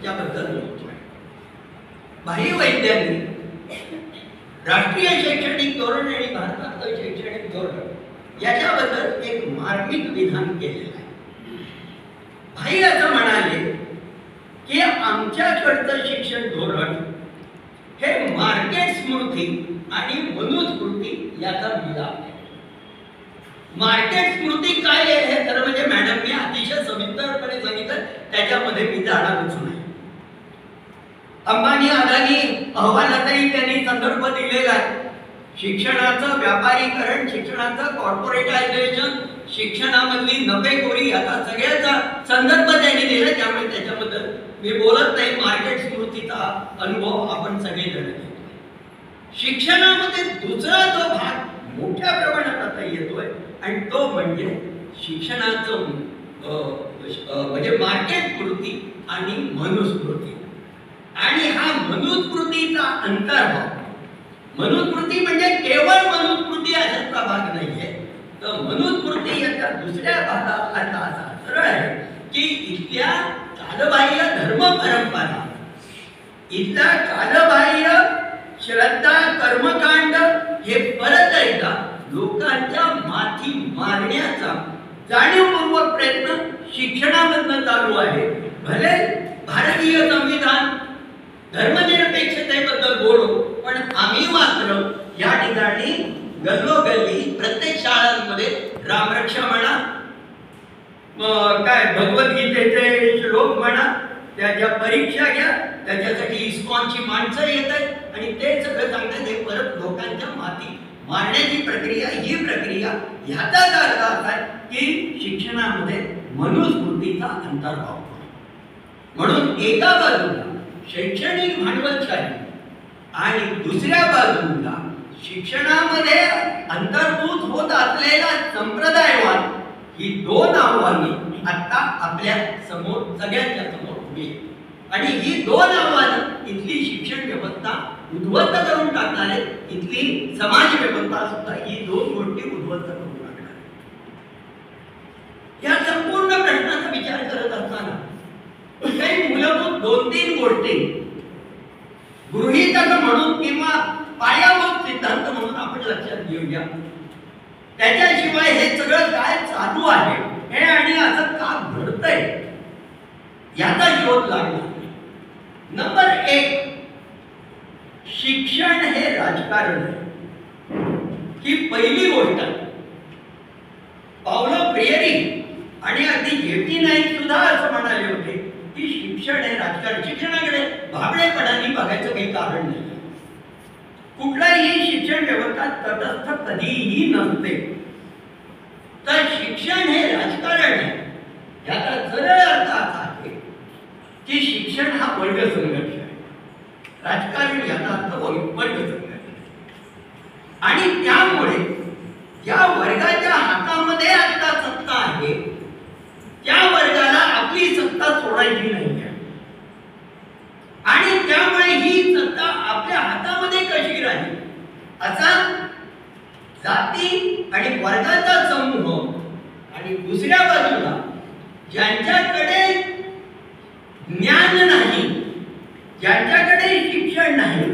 याबद्दल बोलतोय. भाई वैद्यांनी राष्ट्रीय शैक्षणिक धोरण आणि भारताचं शैक्षणिक धोरण याच्याबद्दल एक मार्मिक विधान केलेलं आहे. भाई असं म्हणाले की आमच्याकडचं शिक्षण धोरण हे मार्केट स्मृती आणि मनुस्मृती याचा मिलाप आहे. मार्केट स्मृती काय आहे हे खरं म्हणजे मॅडमनी अतिशय सविस्तरपणे सांगितलं, त्याच्यामध्ये मी जाणारच नाही. अंबानी अदानी अहवालातही त्यांनी संदर्भ दिलेला आहे. शिक्षणाचं व्यापारीकरण, शिक्षणाचं कॉर्पोरेटायझेशन, शिक्षणामधली नफेखोरी याचा सगळ्याचा संदर्भ त्यांनी दिला. त्यामुळे त्याच्याबद्दल मी बोलत नाही. मार्केट स्मृतीचा अनुभव आपण सगळेजण घेतो. शिक्षणामध्ये दुसरा जो भाग मोठ्या प्रमाणात आता येतोय आणि तो म्हणजे शिक्षणाचं म्हणजे मार्केट स्मृती आणि मनुस्मृती. आणि हा मनुस्मृतीचा अंतर्भाव, मनुस्मृती म्हणजे केवळ मनुस्मृती अशाचा भाग नाहीये, तर मनुस्मृती याच्या दुसऱ्या भागाचा असा सरळ आहे की इथल्या कालबाह्य धर्म परंपरा, इथल्या कालबाह्य श्रद्धा कर्मकांड हे परत एकदा लोकांच्या माथी मारण्याचा जाणीवपूर्वक प्रयत्न शिक्षणामधनं चालू आहे. भले भारतीय संविधान धर्मनिरपेक्षतेबद्दल बोलू, पण आम्ही मात्र या ठिकाणी गल्लोगल्ली प्रत्येक शाळांमध्ये रामरक्षा म्हणा, काय भगवद्गीतेचे श्लोक म्हणा, त्याच्या परीक्षा घ्या, त्याच्यासाठी इस्कॉनची माणसं येत आहेत आणि ते सगळं सांगतात. हे परत लोकांच्या माती मारण्याची प्रक्रिया, ही प्रक्रिया ह्याचाच अर्थ असा आहे की शिक्षणामध्ये मनुस्मृतीचा अंतर्भाव. म्हणून एका बाजूला शैक्षणिक भांडवलशाही आणि दुसऱ्या बाजूला शिक्षणामध्ये अंतर्भूत होत असलेला संप्रदायवाद, ही दोन आव्हाने आता आपल्या समोर सगळ्यांच्या समोर उभी आहेत. आणि ही दोन आव्हानं इथली शिक्षण व्यवस्था उद्ध्वस्त करून टाकणार आहे. इथली समाज व्यवस्था सुद्धा ही दोन गोष्टी उद्ध्वस्त करून टाकणार आहे. या संपूर्ण प्रश्नाचा विचार करत असताना काही मूलभूत 2-3 गोष्टी गृहीतक म्हणून किंवा पायाभूत सिद्धांत म्हणून आपण लक्षात घेऊया. त्याच्याशिवाय हे सगळं काय चालू आहे हे आणि असं का घडतंय याचा शोध लागला. नंबर 1, शिक्षण हे राजकारण आहे ही पहिली गोष्ट. पावलो फ्रेयरी आणि अगदी जेटी नाईक सुद्धा असं म्हणाले होते की शिक्षण हे राजकारण. शिक्षणाकडे भाबडेपणाने बघायचं काही कारण नाही. कुठलाही शिक्षण व्यवस्था तटस्थ कधीही नसते. तर शिक्षण हे राजकारण आहे याचा सरळ अर्थ असा आहे की शिक्षण हा वर्ग संघर्ष आहे. राजकारण याचा अर्थ वर्ग संघर्ष. आणि त्यामुळे ज्या वर्गाच्या हातामध्ये आता सत्ता आहे त्या वर्गाला आपली सत्ता सोडायची नाही. आणि त्यामुळे ही सत्ता आपल्या हातामध्ये कशी राहील असा जाती आणि वर्गाचा समूह आणि दुसऱ्या बाजूला ज्यांच्याकडे ज्ञान नाही, ज्यांच्याकडे शिक्षण नाही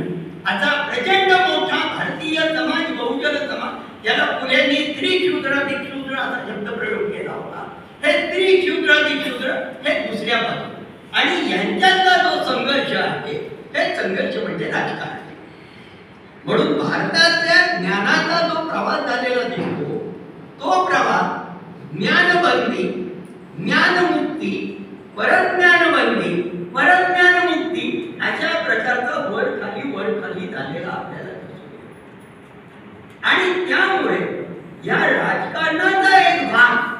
असा प्रचंड मोठा भारतीय समाज, बहुजन समाज, याला फुलेंनी स्त्री-क्षुद्राधिक्षुद्र असा शब्द प्रयोग केला होता. हे स्त्री-क्षुद्राधिक्षुद्र हे दुसऱ्या बाजूला आणि यांच्यातला जो संघर्ष आहे हे संघर्ष म्हणजे राजकारण. म्हणून भारतातल्या ज्ञानाचा जो प्रवास झालेला दिसतो तो प्रवास ज्ञानबंदी, ज्ञानमुक्ती, परज्ञानबंदी, परज्ञानमुक्ती अशा प्रकारचा वर खाली झालेला आपल्याला दिसतो. आणि त्यामुळे या राजकारणाचा एक भाग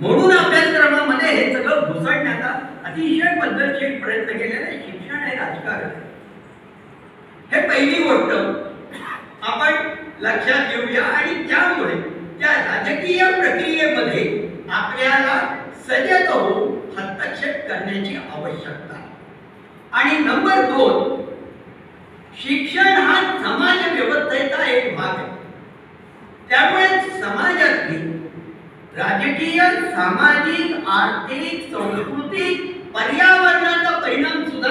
म्हणून अभ्यासक्रमामध्ये हे सगळं घुसडण्याचा अतिशय पद्धतशीर प्रयत्न केलेला आहे. शिक्षण हे राजकारण हे पहिली गोष्ट आपण लक्षात घेऊया. आणि त्यामुळे त्या राजकीय प्रक्रियेमध्ये आपल्याला सजग होऊन हस्तक्षेप करण्याची आवश्यकता आहे. आणि नंबर 2, शिक्षण हा समाज व्यवस्थेचा एक भाग आहे. त्यामुळे समाजातली राजकीय, सामाजिक, आर्थिक, सांस्कृतिक, पर्यावरणाचा परिणाम सुद्धा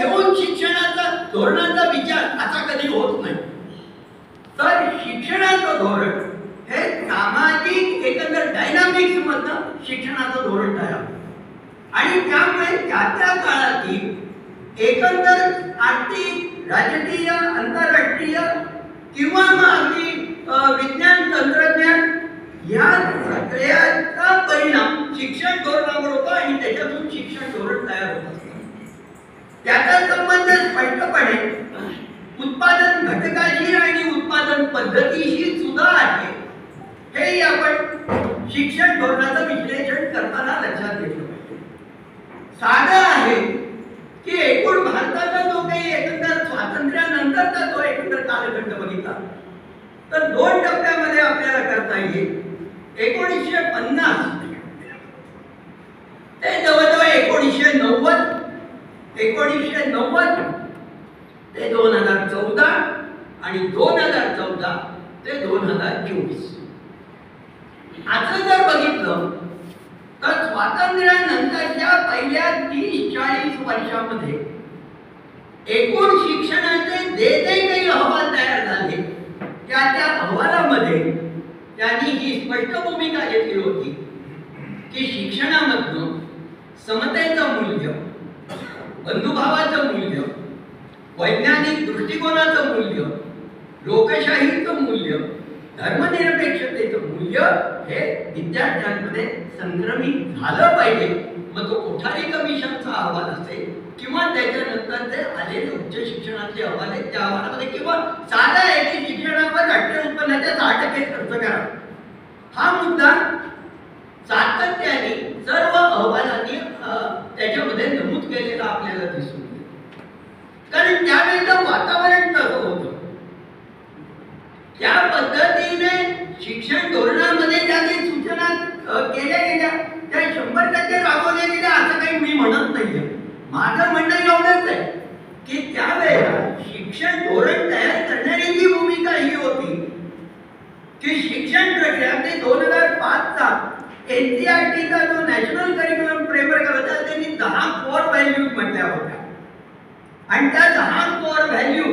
घेऊन शिक्षणाचा धोरणाचा विचार असा कधी होत नाही. तर शिक्षणाचं धोरण हे सामाजिक एकंदर डायनामिक्स मधनं शिक्षणाचं धोरण तयार होतं. आणि त्यामुळे त्या त्या काळातील एकंदर आर्थिक, राजकीय, आंतरराष्ट्रीय किंवा मग अगदी विज्ञान तंत्रज्ञान या सगळ्याचा परिणाम शिक्षण धोरणावर होता आणि त्याच्यातून शिक्षण धोरण तयार होत असतं. त्याचा संबंध स्पष्टपणे उत्पादन घटकाशी आणि उत्पादन पद्धतीशी सुद्धा आहे. हे आपण शिक्षण धोरणाचं विश्लेषण करताना लक्षात घेतलं पाहिजे. साधं आहे की एकूण भारताचा जो काही एकंदर स्वातंत्र्यानंतरचा जो एकंदर कालखंड बघितला तर 2 टप्प्यामध्ये आपल्याला करता येईल. 1950 ते जवळजवळ 1990 ते 2014 आणि 2014 ते 2024 असं जर बघितलं तर स्वातंत्र्यानंतरच्या पहिल्या 30-40 वर्षामध्ये एकूण शिक्षणाचे जे काही अहवाल तयार झाले त्या अहवालामध्ये त्यांनी ही स्पष्ट भूमिका घेतली होती की शिक्षणामधून समतेचं मूल्य, बंधुभावाचं मूल्य, वैज्ञानिक दृष्टिकोनाचं मूल्य, लोकशाहीचं मूल्य, धर्मनिरपेक्षतेचं मूल्य हे विद्यार्थ्यांमध्ये संक्रमित झालं पाहिजे. मग तो कोठारी कमिशनचा अहवाल असेल किंवा त्याच्यानंतर ते आलेले उच्च शिक्षणाचे अहवाल आहेत त्या अहवालामध्ये किंवा साधा आहे की शिक्षणावर राष्ट्रीय उत्पन्नाच्या 10% खर्च करा, हा मुद्दा सातत्याने सर्व अहवालांनी त्याच्यामध्ये नमूद केलेला आपल्याला दिसून येतो. कारण त्यावेळेचं वातावरण तसं होतं. त्या पद्धतीने शिक्षण धोरणामध्ये ज्या काही सूचना केल्या गेल्या त्या 100% राबवल्या गेल्या असं काही मी म्हणत नाहीये. माझं म्हणणं एवढंच आहे की त्यावेळेला शिक्षण धोरण तयार करण्याची भूमिका ही होती की शिक्षण प्रक्रिया 2005चा NCERTचा जो नॅशनल करिक्युलम फ्रेमवर्क होता त्यांनी 10 कोर व्हॅल्यूज म्हटल्या होत्या आणि त्या 10 कोर व्हॅल्यू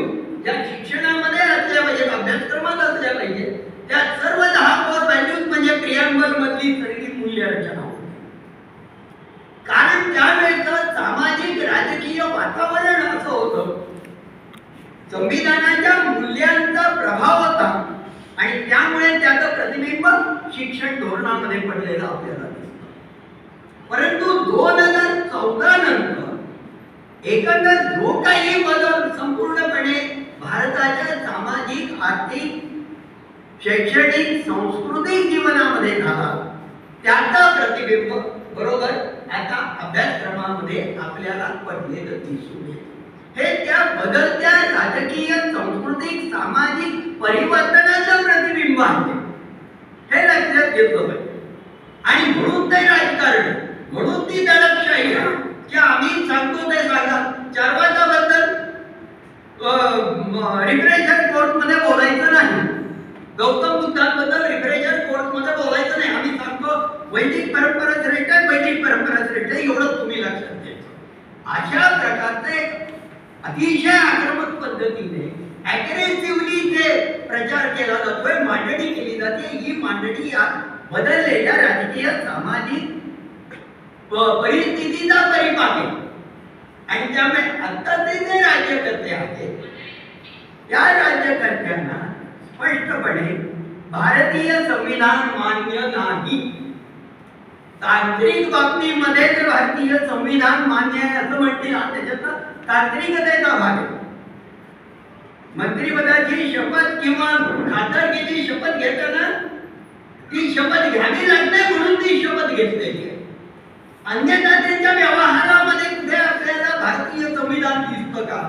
ज्या शिक्षणामध्ये असल्या पाहिजेत, अभ्यासक्रमात असल्या पाहिजेत, त्या सर्व 10 कोर व्हॅल्यूज म्हणजे प्रिॲम्बल मधली सगळी मूल्य रचना होती. कारण त्यावेळेचं सामाजिक राजकीय वातावरण असं होतं, संविधानाच्या मूल्यांचा प्रभाव होता आणि त्यामुळे त्याचं प्रतिबिंब शिक्षण धोरणामध्ये पडलेलं आपल्याला दिसतं. परंतु 2014 नंतर एकंदर जो काही बदल संपूर्णपणे भारताच्या सामाजिक, आर्थिक, शैक्षणिक, सांस्कृतिक जीवनामध्ये झाला त्याचा प्रतिबिंब बरोबर आता अभ्यासक्रमामध्ये आपल्याला पडलेलं दिसून येतं. हे त्या बदलत्या राजकीय, सांस्कृतिक, सामाजिक परिवर्तनाचं प्रतिबिंब आहे. हे लक्षात घेतलं पाहिजे. आणि म्हणून ते राजकारण, म्हणून ती दडपशाही की आम्ही सांगतो ते सांगा. चारवाकाबद्दल रिफ्रेशर कोर्समध्ये बोलायचं नाही, गौतम बुद्धांबद्दल रिफ्रेशर कोर्समध्ये बोलायचं नाही. आम्ही सांगतो वैदिक परंपरा श्रेष्ठ आहे, वैदिक परंपरा श्रेष्ठ आहे, एवढं तुम्ही लक्षात घ्यायचं. अशा प्रकारचे अतिशय आक्रमक पद्धतीने ॲग्रेसिव्हली जे प्रचार केला जातोय, मांडणी केली जाते, ही मांडणी या बदललेल्या राजकीय, सामाजिक परिस्थितीचा परिपाक आहे. आणि त्यामुळे आत्ताचे जे राज्यकर्ते आहेत त्या राज्यकर्त्यांना स्पष्टपणे भारतीय संविधान मान्य नाही. तांत्रिक बाबतीमध्ये जर भारतीय संविधान मान्य आहे असं म्हणतील त्याच्यात तांत्रिकतेचा भाग आहे. मंत्रिपदाची शपथ किंवा खासदारकीची शपथ घेताना ती शपथ घ्यावी लागते म्हणून ती शपथ घेतलेली आहे. अन्यथा त्यांच्या व्यवहारामध्ये कुठे आपल्याला भारतीय संविधान दिसतं का?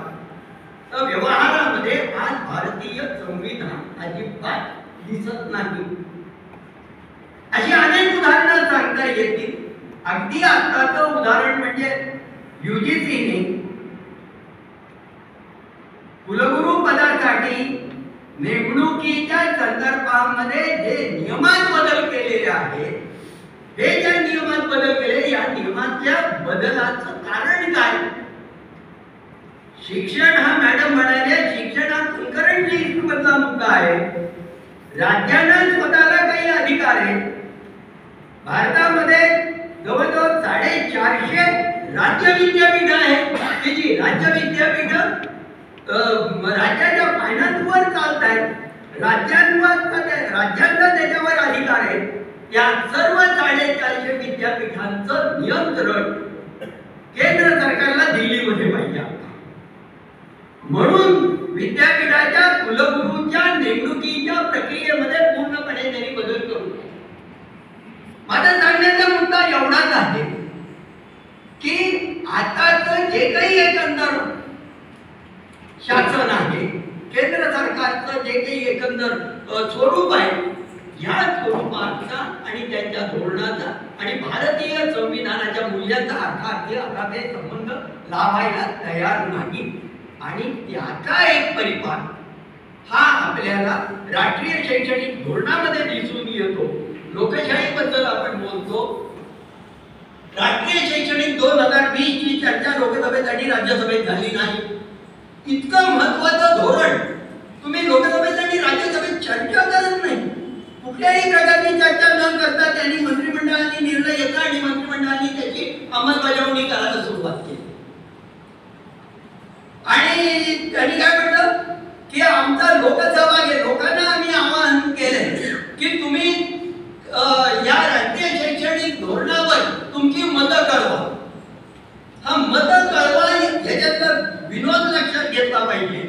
तर व्यवहारामध्ये आज भारतीय संविधान अजिबात दिसत नाही. अशी अनेक उदाहरणं सांगता येतील. अगदी आत्ताचं उदाहरण म्हणजे UGCने कुलगुरू पदासाठी नेमणुकीच्या संदर्भामध्ये जे नियमात बदल केलेले आहेत, हे ज्या नियमात बदल केले या नियमातल्या बदलाचं कारण काय शिक्षण हा मॅडम म्हणाले शिक्षण हा कन्करंट लिस्ट मधला मुद्दा आहे. राज्यांना स्वतःला काही अधिकार आहे. भारतामध्ये जवळजवळ 450 राज्य विद्यापीठ आहेत की जी राज्य विद्यापीठ राज्याच्या फायनान्सवर चालत आहेत. राज्यांचा त्याच्यावर अधिकार आहे. या सर्व 450 विद्यापीठांचं नियंत्रण केंद्र सरकारला दिल्लीमध्ये पाहिजे. म्हणून विद्यापीठाच्या कुलगुरूंच्या नेमणुकीच्या प्रक्रियेमध्ये पूर्णपणे त्यांनी बदल करू. माझा सांगण्याचा मुद्दा एवढाच आहे की आताचं जे काही एकंदर शासन आहे, केंद्र सरकारचं जे काही एकंदर स्वरूप आहे, या स्वरूपाचा आणि त्यांच्या धोरणाचा आणि भारतीय संविधानाच्या मूल्यांचा अर्थार्थी आता ते संबंध लावायला तयार नाही. आणि त्याचा एक परिपाक हा आपल्याला राष्ट्रीय शैक्षणिक धोरणामध्ये दिसून येतो. लोकशाहीबद्दल आपण बोलतो. राष्ट्रीय शैक्षणिक 2020 ची चर्चा लोकसभेत आणि राज्यसभेत झाली नाही. इतकं महत्वाचं धोरण तुम्ही लोकसभेत आणि राज्यसभेत चर्चा करत नाही. कुठल्याही प्रकारची चर्चा न करता त्यांनी मंत्रिमंडळाने निर्णय घेतला आणि मंत्रिमंडळाने त्याची अंमलबजावणी करायला सुरुवात केली. आणि त्यांनी काय म्हटलं की आमचा लोकसहभाग आहे. लोकांना आम्ही आवाहन केले की तुम्ही या राष्ट्रीय शैक्षणिक धोरणावर तुमची मतं कळवा. हा मतं कळवा याच्यातला विनोद लक्षात घेतला पाहिजे.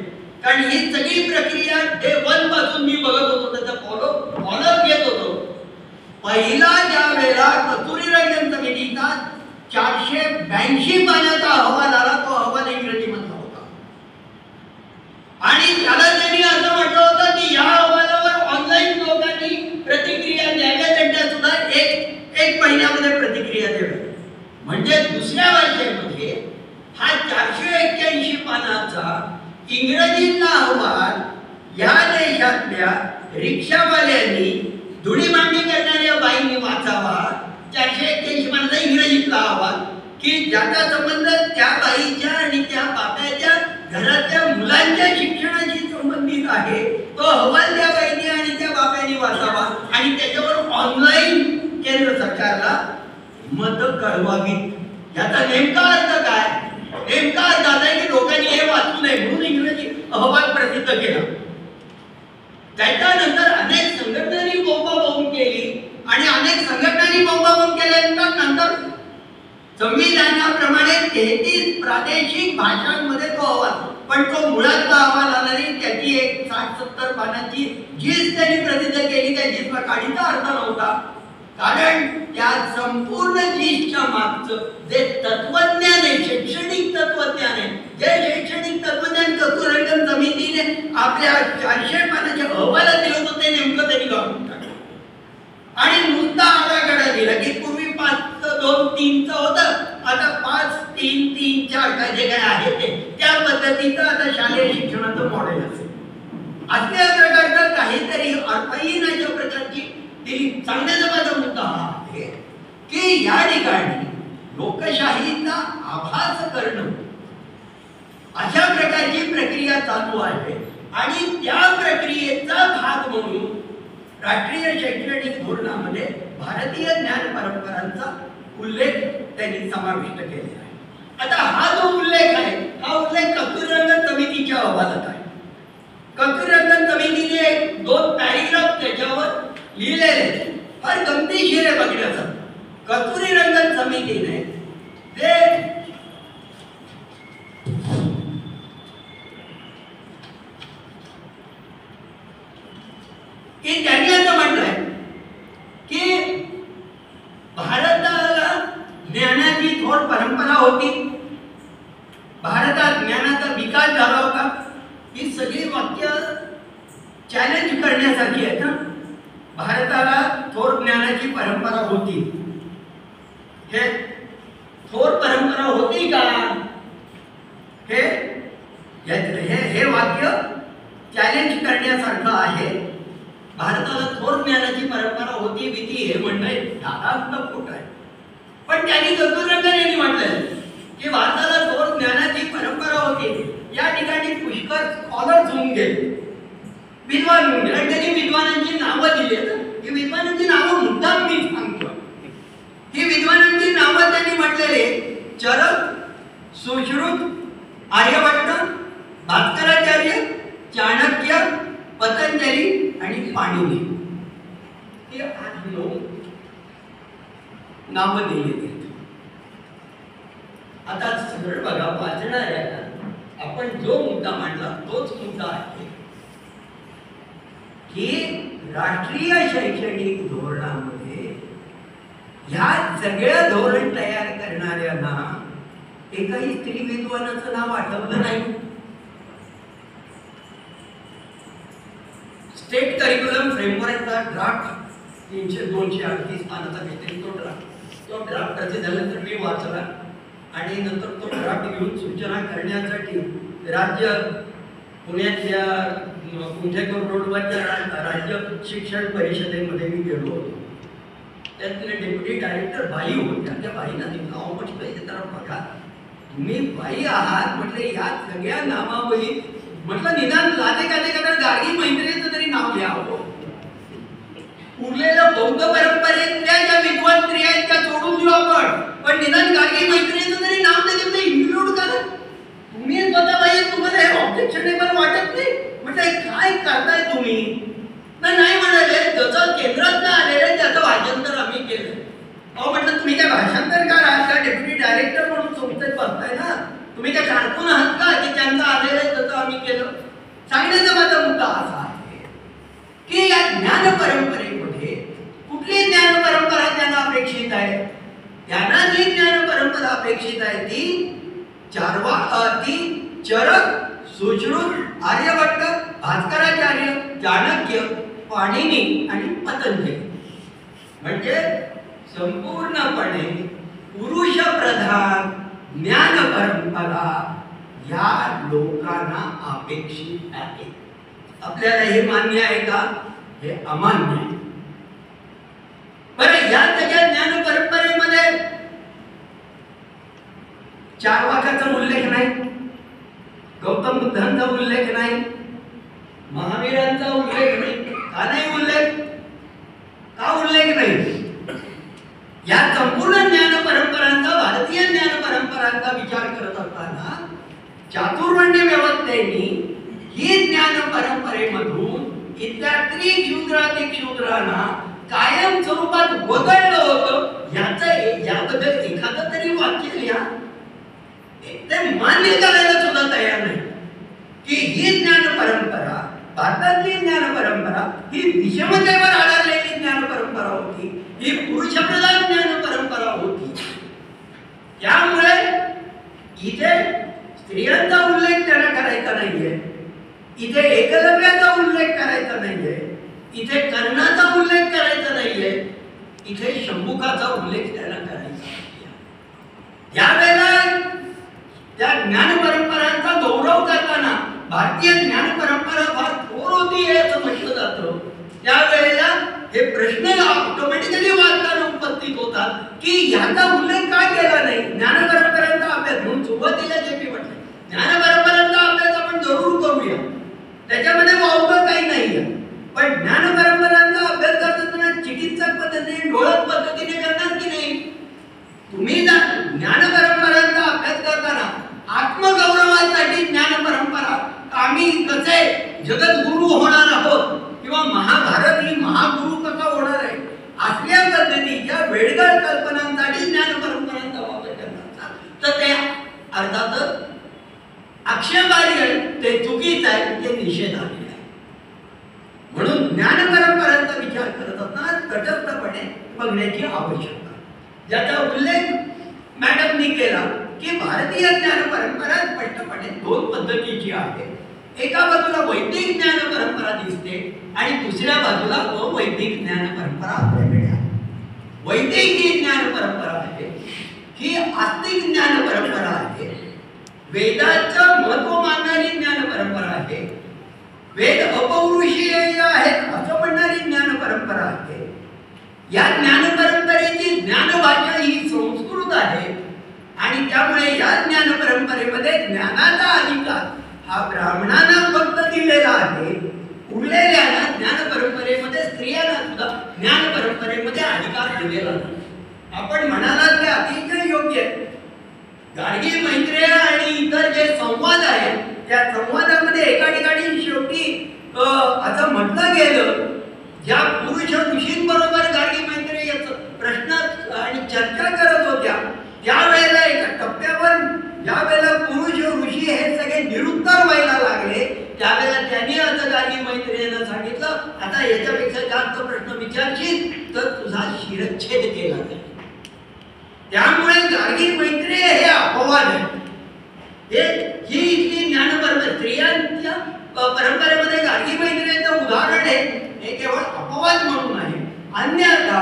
कारण ही सगळी प्रक्रिया डे 1 पासून मी बघत होतो, त्याचा फॉलोअप घेत होतो. पहिला ज्या वेळेला कस्तुरीरंगन समितीचा 482 पानाचा अहवाल आला, तो अहवाल इंग्रजीमधला होता. आणि त्याला त्यांनी असं म्हटलं होतं की या अहवालावर ऑनलाईन लोकांनी प्रतिक्रिया द्याव्या. त्यांच्या सुद्धा एक महिन्यामध्ये प्रतिक्रिया द्याव्या. म्हणजे दुसऱ्या भाषेमध्ये हा 481 पानाचा इंग्रजीतला अहवाल या देशातल्या रिक्षावाल्यांनी, धुळी मांडणी करणाऱ्या बाईंनी वाचावा. 481 पानाचा इंग्रजीतला अहवाल की ज्याचा संबंध त्या बाईच्या आणि त्या बापाच्या घरातल्या मुलांच्या शिक्षणाशी संबंधित आहे, तो अहवाल त्या बाईंनी आणि त्या बापांनी वाचावा आणि त्याच्यावर ऑनलाईन केंद्र सरकारला मत कळवावी. याचा नेमका अर्थ काय? नेमका अर्थ असा आहे की लोकांनी हे वाचू नये म्हणून इंग्रजी अहवाल प्रसिद्ध केला. त्याच्यानंतर अनेक संघटनांनी बोंबाबोंब केली आणि अनेक संघटनांनी बोंबाबोंब केल्यानंतर नंतर संविधानाप्रमाणे 33 प्रादेशिक भाषांमध्ये तो अहवाल, पण तो मुळातला अहवाल आला नाही. त्याची एक 60-70 पानाची जीस त्यांनी प्रसिद्ध केली. त्या जीसला काहीचा अर्थ नव्हता. कारण त्या संपूर्ण जीसच्या मागचं जे तत्वज्ञान आहे, शैक्षणिक तत्वज्ञान आहे, जे शैक्षणिक तत्वज्ञान कस्तुरीरंगन समितीने आपल्या 400 पानाच्या अहवालात दिलं होतं ते नेमकं त्यांनी गाळून टाकलं आणि नुसता आराखडा दिला की पूर्वी 5-2-3 होतं, आता 5-3-3-4 जे काय आहे ते त्या पद्धतीचं आता शालेय शिक्षणाचं मॉडेल असेल. अशा प्रकारचं काहीतरी अर्थहीन अशा प्रकारची दिली. सांगण्याचा माझा मुद्दा हा आहे की या ठिकाणी लोकशाहीचा आभास करणं अशा प्रकारची प्रक्रिया चालू आहे आणि त्या प्रक्रियेचा भाग म्हणून राष्ट्रीय शैक्षणिक धोरणामध्ये भारतीय ज्ञान परंपरांचा उल्लेख त्यांनी समाविष्ट केलेला आहे. आता हा जो उल्लेख आहे, हा उल्लेख कस्तुरीरंगन समितीच्या अहवालात आहे. कस्तुरीरंगन समितीने 2 पॅरेग्राफ त्याच्यावर लिहिलेले फार गमतीशीर आहे बघण्याचं. कस्तुरीरंगन समितीने जे की त्यांनी असं म्हटलंय की भारताला ज्ञानाची थोर परंपरा होती, भारतात ज्ञानाचा विकास झाला होता. ही सगळी वाक्य चॅलेंज करण्यासाठी आहेत. भारताला थोर ज्ञानाची परंपरा होती. हे थोर परंपरा होती का? हे वाक्य चॅलेंज करण्यासारखं आहे. भारताला थोर ज्ञानाची परंपरा होती भीती हे म्हणणं दादांत खोट आहे. पण त्यांनी कस्तुरीरंगन यांनी म्हटलंय की भारताला थोर ज्ञानाची परंपरा होती या ठिकाणी पुष्कळ स्कॉलर्स होऊन गेले, विद्वान होऊन गेले, आणि त्यांनी विद्वानांची नावं दिली. ही विद्वानांची नावं मुद्दाम मी सांगतो. ही विद्वानांची नावं त्यांनी म्हटलेले चरक, सुश्रुत, आर्यभट्ट, भास्कराचार्य, चाणक्य, पतंजली आणि पाणिनी. हे 8 लोक नावं दिलेली आहेत. आता सगळं बघा, वाचणाऱ्याला आपण जो मुद्दा मांडला तोच मुद्दा आहे की राष्ट्रीय शैक्षणिक धोरणामध्ये ह्या सगळ्या धोरण तयार करणाऱ्यांना एकाही स्त्री विद्वानाचं नाव आठवलं नाही. स्टेट करिक्युलम फ्रेमवर्कचा ड्राफ्ट 238 पानाचा काहीतरी तो ड्राफ्ट असे झाल्यानंतर मी वाचला आणि नंतर तो ड्राफ्ट घेऊन सूचना करण्यासाठी राज्य पुण्यातल्या कुंठेकर रोडवरच्या राज्य शिक्षण परिषदेमध्ये मी गेलो होतो. त्यातले डेप्युटी डायरेक्टर बाई होत्या. त्या बाईंना नाव म्हटलं तर बघा, तुम्ही बाई आहात म्हटले, या सगळ्या नामावली म्हटलं निदान लाजे काजे का गार्गी मैत्रीचं तरी नाव घ्यावं. उरलेल्या बौद्ध परंपरेतल्या ज्या विद्वान स्त्रिया आहेत त्या सोडून देऊ आपण, पण निदान गार्गी मैत्रीचं तरी नाव त्याच्यामध्ये इन्क्लूड करा. तुम्ही स्वतः बाई तुम्हाला हे ऑब्जेक्शनेबल वाटत नाही. म्हटलं काय करताय तुम्ही? नाही म्हणाले, जसं केंद्रात आलेलं त्याचं भाषांतर आम्ही केलं. अहो म्हटलं तुम्ही काय भाषांतरकार आहात का? डेप्युटी डायरेक्टर म्हणून संस्थेत बसताय ना, तुम्ही काय कारकून आहात का की त्यांचं आलेलं आहे तसं आम्ही केलं? सांगण्याचा माझा मुद्दा असा आहे की या ज्ञान परंपरेमध्ये कुठली ज्ञान परंपरा त्यांना अपेक्षित आहे? त्यांना जी ज्ञान परंपरा अपेक्षित आहे ती चरक, सुश्रुत, आर्यभट्ट, भास्कराचार्य, चाणक्य, पाणिनी आणि पतंजली. म्हणजे संपूर्णपणे पुरुष प्रधान ज्ञान परंपरा या लोकांना अपेक्षित आहे. आपल्याला हे मान्य आहे का? हे अमान्य आहे. बरं, या सगळ्या ज्ञान परंपरेमध्ये चार्वाकाचा उल्लेख नाही, गौतम बुद्धांचा उल्लेख नाही, महावीरांचा उल्लेख नाही. का नाही उल्लेख? का उल्लेख नाही? या संपूर्ण ज्ञान परंपरांचा, भारतीय ज्ञान परंपरांचा विचार करत असताना चातुर्वर्ण्य व्यवस्थेने ही ज्ञान परंपरेमधून इथल्या शूद्रांना कायम स्वरूपात वगळलं होतं. याबद्दल एखादं तरी वाक्य लिहा. ते मान्य करायला सुद्धा तयार नाही की ही ज्ञान परंपरा, भारतातली ज्ञान परंपरा ही विषमतेवर आधारलेली ज्ञान परंपरा होती, ही पुरुषप्रधान ज्ञान परंपरा होती. त्यामुळे इथे स्त्रियांचा उल्लेख त्याला करायचा नाहीये, इथे एकलव्याचा उल्लेख करायचा नाहीये, इथे कर्णाचा उल्लेख करायचा नाहीये, इथे शंभुकाचा उल्लेख त्याला करायचा नाहीये. यावेळेला त्या ज्ञान परंपरांचा गौरव करताना भारतीय ज्ञान परंपरा फार थोर होती असं म्हटलं जातं. त्यावेळेला हे प्रश्न ऑटोमॅटिकली वाचताना उपस्थित होतात की याचा उल्लेख का केला नाही? ज्ञान परंपरांचा अभ्यास म्हणून सुरुवातीला जे मी म्हटलं, ज्ञान परंपरांचा अभ्यास आपण जरूर करूया, त्याच्यामध्ये वावगं काही नाहीये. पण ज्ञान परंपरांचा अभ्यास करत असताना चिकित्सक पद्धतीने, डोळत पद्धतीने करणार की नाही? तुम्ही ज्ञान परंपरांचा अभ्यास करताना आत्मगौरवासाठी ज्ञान परंपरा, आम्ही कसे जगद्गुरु होणार आहोत किंवा महाभारत ही महागुरु कसा होणार आहे, असल्या पद्धतीच्या वेडगळ कल्पनांसाठी ज्ञान परंपरांचा वापर करतात. तर ते अर्थातच आक्षेपार्ह आहे, ते चुकीचं आहे, ते निषेधार्ह आहे. म्हणून ज्ञान परंपरांचा विचार करत असताना तटस्थपणे बघण्याची आवश्यकता. ज्याचा उल्लेख मॅडमनी केला की भारतीय ज्ञान परंपरा स्पष्टपणे 2 पद्धतीची आहे. एका बाजूला वैदिक ज्ञान परंपरा दिसते आणि दुसऱ्या बाजूला अवैदिक ज्ञान परंपरा आपल्याकडे आहे. वैदिक ही ज्ञान परंपरा आहे, ही आस्तिक ज्ञान परंपरा आहे, वेदाचं महत्व मानणारी ज्ञान परंपरा आहे, वेद अपौरुषीय आहेत असं म्हणणारी ज्ञान परंपरा आहे. या ज्ञान परंपरेची ज्ञानभाषा ही संस्कृत आहे आणि त्यामुळे या ज्ञान परंपरेमध्ये ज्ञानाचा अधिकार हा ब्राह्मणांना फक्त दिलेला आहे, उरलेल्याला ज्ञान परंपरेमध्ये स्त्रियांना सुद्धा ज्ञान परंपरेमध्ये अधिकार दिलेला नाही. आपण म्हणालात ते अतिशय योग्य आहे. गार्गी मैत्रेय आणि इतर जे संवाद आहेत त्या संवादामध्ये एका ठिकाणी शेवटी असं म्हटलं गेलं, ज्या पुरुष ऋषींबरोबर गार्गी मैत्रेय प्रश्न आणि चर्चा करत होत्या त्यावेळेला एका टप्प्यावर ज्यावेळेला पुरुष ऋषी हे सगळे निरुत्तर व्हायला लागले त्यावेळेला त्यांनी असं गार्गी मैत्रेयीनं सांगितलं, आता याच्यापेक्षा जास्त प्रश्न विचारशील तर तुझा शिरच्छेद केला जाईल. त्यामुळे गार्गी मैत्रेय हे अपवाद आहे. ही इथली ज्ञान परंपरा स्त्रियांच्या परंपरेमध्ये गार्गी मैत्रेयीचं उदाहरण आहे, हे केवळ अपवाद म्हणून आहे. अन्यथा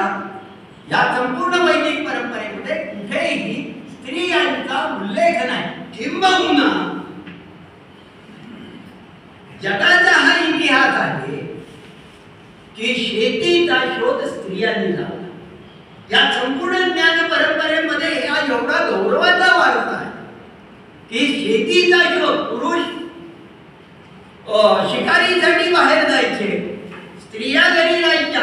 या संपूर्ण वैदिक परंपरेमध्ये कुठेही स्त्रियांचा उल्लेख नाही. किंबहुना जगाचा हा इतिहास आहे की शेतीचा शोध स्त्रियांनी लावला. या संपूर्ण ज्ञान परंपरेमध्ये हा एवढा गौरवाचा वारसा आहे की शेतीचा शोध पुरुष शिकारीसाठी बाहेर जायचे, स्त्रिया घरी राहायच्या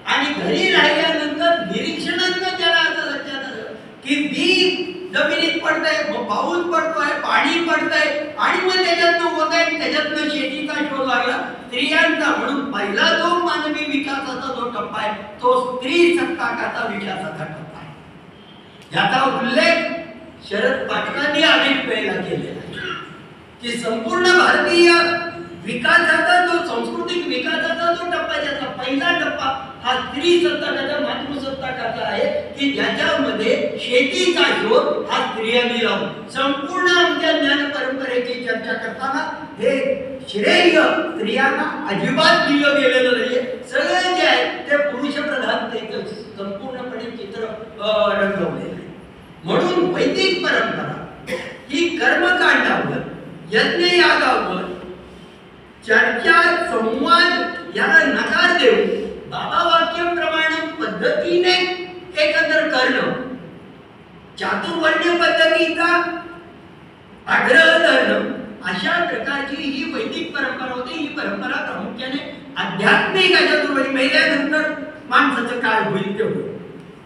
आणि घरी राहिल्यानंतर निरीक्षणानं त्याला असं लक्षात आलं की बी जमिनीत पडतंय, मग पाऊस पडतोय, पाणी पडतंय आणि मग त्याच्यातनं होत आहे, त्याच्यातनं शेतीचा शोध लागला स्त्रियांचा. म्हणून पहिला जो मानवी विकासाचा जो टप्पा आहे तो स्त्री सत्ताकाचा विकासाचा टप्पा आहे. याचा उल्लेख शरद पाटलांनी अनेक वेळेला केलेला आहे की संपूर्ण भारतीय विकासाचा जो सांस्कृतिक विकासाचा जो टप्पा आहे त्याचा पहिला टप्पा हा स्त्री सत्ताकाचा मातृसत्ताकाचा आहे की ज्याच्यामध्ये शेतीचा शोध हा स्त्रियांनी लावून. संपूर्ण आमच्या ज्ञान परंपरेची चर्चा करताना हे श्रेय स्त्रियांना अजिबात दिलं गेलेलं नाहीये. सगळं जे आहे ते पुरुष प्रधानतेचं संपूर्णपणे चित्र रंगवलेलं आहे. म्हणून वैदिक परंपरा ही कर्मकांडावर, यज्ञयागावर चर्चा संवाद याला नकार देऊन बाबा वाक्याप्रमाणे पद्धतीने एकत्र करणं, चातुर्वर्ण्य पद्धतीचा आग्रह करणं, अशा प्रकारची ही वैदिक परंपरा होती. ही परंपरा प्रामुख्याने आध्यात्मिक याच्यातून मेल्यानंतर माणसाचं काय होईल ते होईल.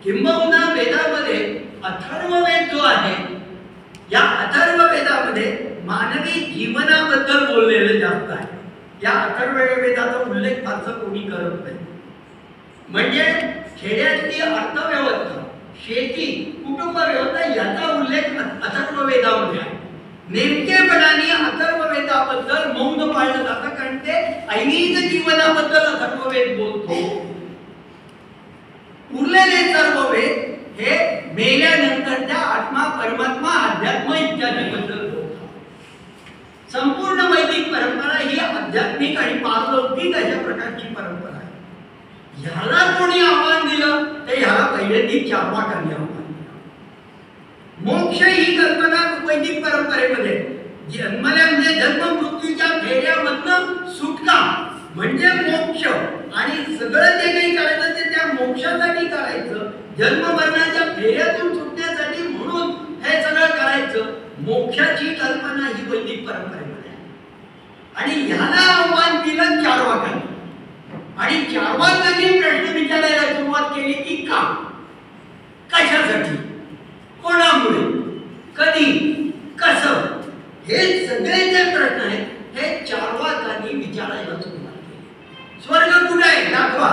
किंबहुना वेदामध्ये अथर्ववेद जो आहे या अथर्ववेदामध्ये मानवी जीवनाबद्दल बोललेलं जास्त आहे. या अथर्ववेदाचा उल्लेख फारसा कोणी करत नाही. म्हणजे खेड्यातली अर्थव्यवस्था, शेती, कुटुंब व्यवस्था याचा उल्लेख अथर्ववेदामध्ये आहे. नेमकेपणाने अथर्ववेदाबद्दल मौन पाळलं जातं कारण ते ऐहिक जीवनाबद्दल अथर्ववेद बोलतो. उरलेले सर्व वेद हे मेल्यानंतरच्या आत्मा, परमात्मा, अध्यात्म इत्यादी बद्दल बोलतात. संपूर्ण वैदिक परंपरा ही आध्यात्मिक आणि पारलौकिक अशा प्रकारची परंपरा आहे. ह्याला कोणी आव्हान दिलं तर ह्याला पहिल्यांदी चार्वाकांनी आव्हान दिलं. मोक्ष ही कल्पना वैदिक परंपरेमध्ये जन्मल्या म्हणजे जन्म मृत्यूच्या फेऱ्यामधनं सुटका म्हणजे मोक्ष आणि सगळं जे काही करायचं ते त्या मोक्षासाठी करायचं, जन्म मरणाच्या फेऱ्यातून सुटण्यासाठी म्हणून हे सगळं करायचं. मोक्षाची कल्पना ही वैदिक परंपरेमध्ये आहे आणि ह्याला आव्हान दिलं चार्वाकांनी. आणि चार्वाकांनी प्रश्न विचारायला सुरुवात केली की का, कशासाठी, कोणामुळे, कधी, कसं, हे सगळे जे प्रश्न आहेत हे चार्वाकांनी विचारायला सुरुवात केली. स्वर्ग कुठे आहे दाखवा,